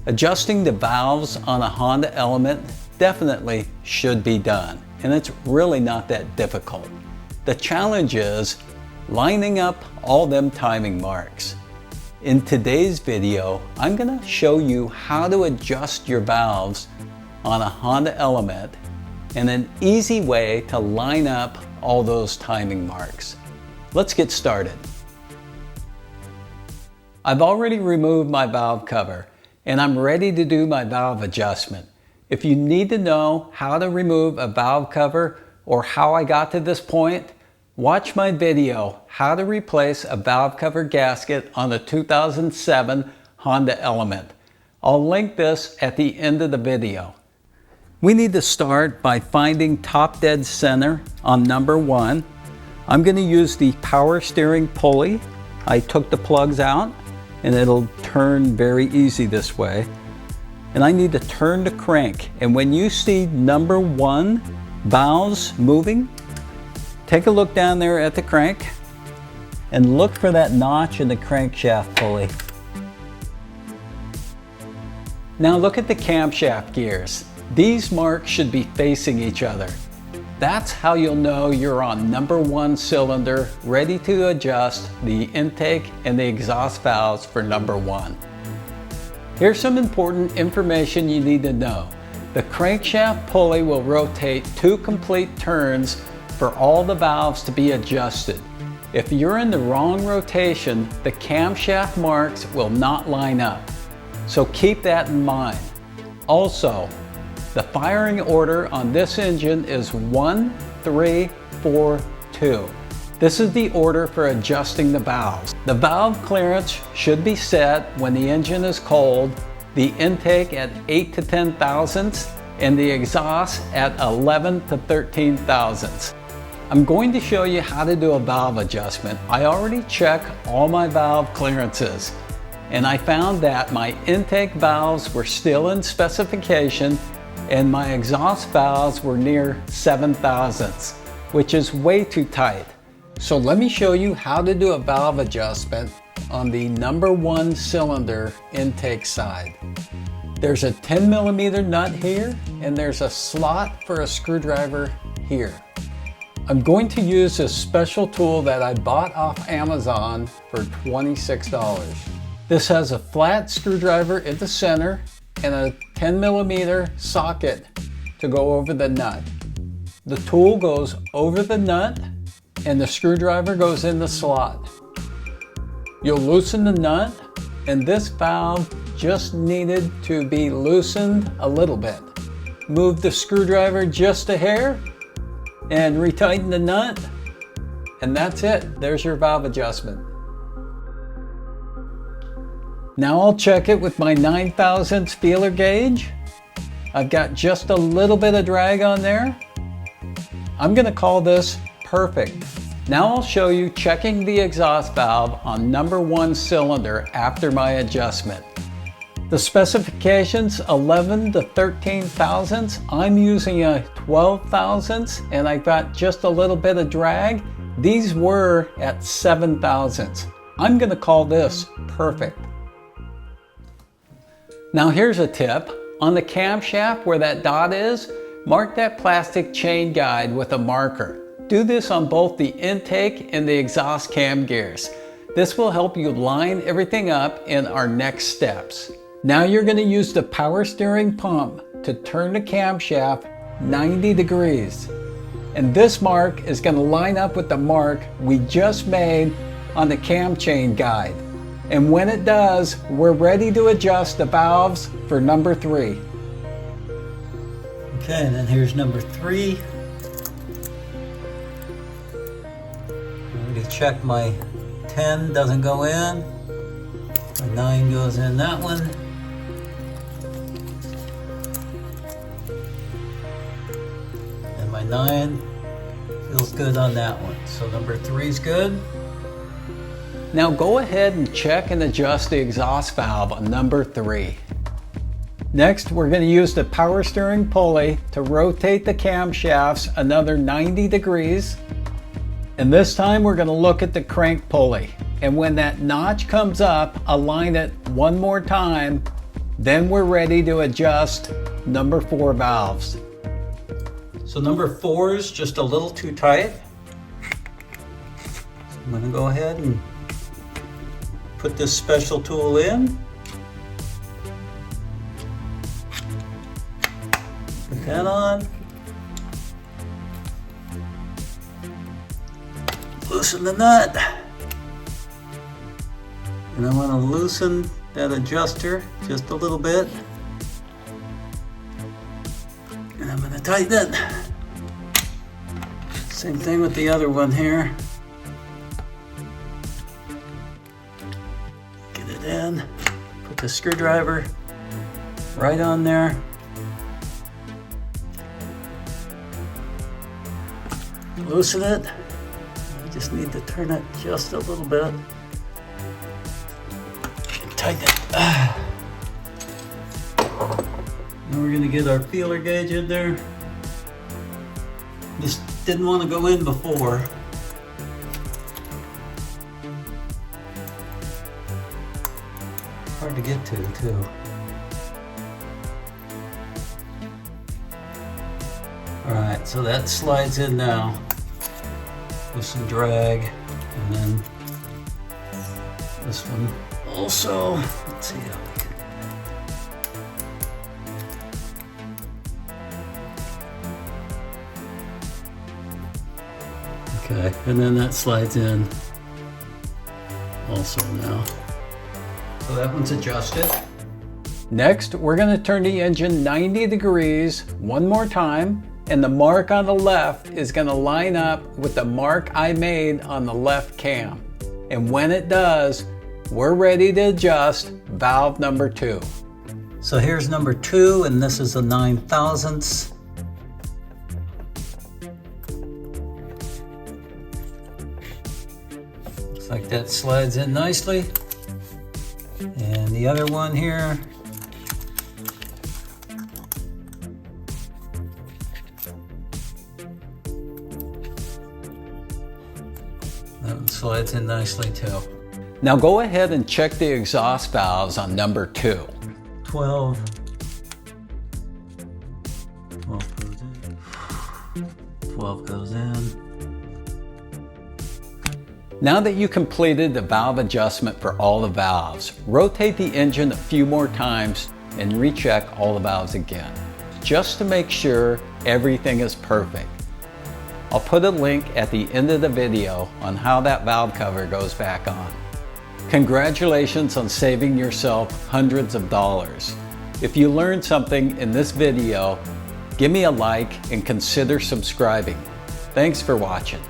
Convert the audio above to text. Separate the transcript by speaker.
Speaker 1: Adjusting the valves on a Honda Element definitely should be done, and it's really not that difficult. The challenge is lining up all them timing marks. In today's video, I'm going to show you how to adjust your valves on a Honda Element and an easy way to line up all those timing marks. Let's get started. I've already removed my valve cover and I'm ready to do my valve adjustment. If you need to know how to remove a valve cover or how I got to this point, watch my video, how to replace a valve cover gasket on the 2007 Honda Element. I'll link this at the end of the video. We need to start by finding top dead center on number 1. I'm going to use the power steering pulley. I took the plugs out and it'll turn very easy this way. And I need to turn the crank. And when you see number 1 valves moving, take a look down there at the crank and look for that notch in the crankshaft pulley. Now look at the camshaft gears. These marks should be facing each other. That's how you'll know you're on number 1 cylinder, ready to adjust the intake and the exhaust valves for number 1. Here's some important information you need to know. The crankshaft pulley will rotate 2 complete turns for all the valves to be adjusted. If you're in the wrong rotation, the camshaft marks will not line up. So keep that in mind. Also, the firing order on this engine is 1, 3, 4, 2. This is the order for adjusting the valves. The valve clearance should be set when the engine is cold, the intake at 8 to 10 thousandths, and the exhaust at 11 to 13 thousandths. I'm going to show you how to do a valve adjustment. I already checked all my valve clearances, and I found that my intake valves were still in specification and my exhaust valves were near 7 thousandths, which is way too tight. So let me show you how to do a valve adjustment on the number 1 cylinder intake side. There's a 10mm nut here and there's a slot for a screwdriver here. I'm going to use this special tool that I bought off Amazon for $26. This has a flat screwdriver in the center and a 10mm socket to go over the nut. The tool goes over the nut and the screwdriver goes in the slot. You'll loosen the nut and this valve just needed to be loosened a little bit. Move the screwdriver just a hair and retighten the nut, and that's it. There's your valve adjustment. Now I'll check it with my 9 thousandths feeler gauge. I've got just a little bit of drag on there. I'm going to call this perfect. Now I'll show you checking the exhaust valve on number 1 cylinder after my adjustment. The specifications 11 to 13 thousandths. I'm using a 12 thousandths and I got just a little bit of drag. These were at 7 thousandths. I'm going to call this perfect. Now here's a tip. On the camshaft where that dot is, mark that plastic chain guide with a marker. Do this on both the intake and the exhaust cam gears. This will help you line everything up in our next steps. Now you're going to use the power steering pump to turn the camshaft 90 degrees. And this mark is going to line up with the mark we just made on the cam chain guide. And when it does, we're ready to adjust the valves for number 3.
Speaker 2: Okay, and then here's number 3. I already checked my 10 doesn't go in. My 9 goes in that one. And my 9 feels good on that one. So number 3 is good.
Speaker 1: Now go ahead and check and adjust the exhaust valve on number 3. Next, we're going to use the power steering pulley to rotate the camshafts another 90 degrees. And this time we're going to look at the crank pulley. And when that notch comes up, align it one more time Then we're ready to adjust number 4 valves.
Speaker 2: So number 4 is just a little too tight. So I'm gonna go ahead and put this special tool in. Put that on. Loosen the nut. And I want to loosen that adjuster just a little bit. And I'm going to tighten it. Same thing with the other one here. Get it in. Put the screwdriver right on there. Loosen it. I just need to turn it just a little bit. Tighten it. Now we're gonna get our feeler gauge in there. This didn't want to go in before. Hard to get to too. All right, so that slides in now with some drag, and then this one also. Let's see how we can. Okay, and then that slides in also now. So that one's adjusted.
Speaker 1: Next, we're going to turn the engine 90 degrees one more time, and the mark on the left is going to line up with the mark I made on the left cam. And when it does, we're ready to adjust valve number 2.
Speaker 2: So here's number 2, and this is a 9/1000. Looks like that slides in nicely. And the other one here, that one slides in nicely too.
Speaker 1: Now go ahead and check the exhaust valves on number 2.
Speaker 2: 12 goes in. 12 goes in.
Speaker 1: Now that you completed the valve adjustment for all the valves, rotate the engine a few more times and recheck all the valves again, just to make sure everything is perfect. I'll put a link at the end of the video on how that valve cover goes back on. Congratulations on saving yourself hundreds of dollars. If you learned something in this video, give me a like and consider subscribing. Thanks for watching.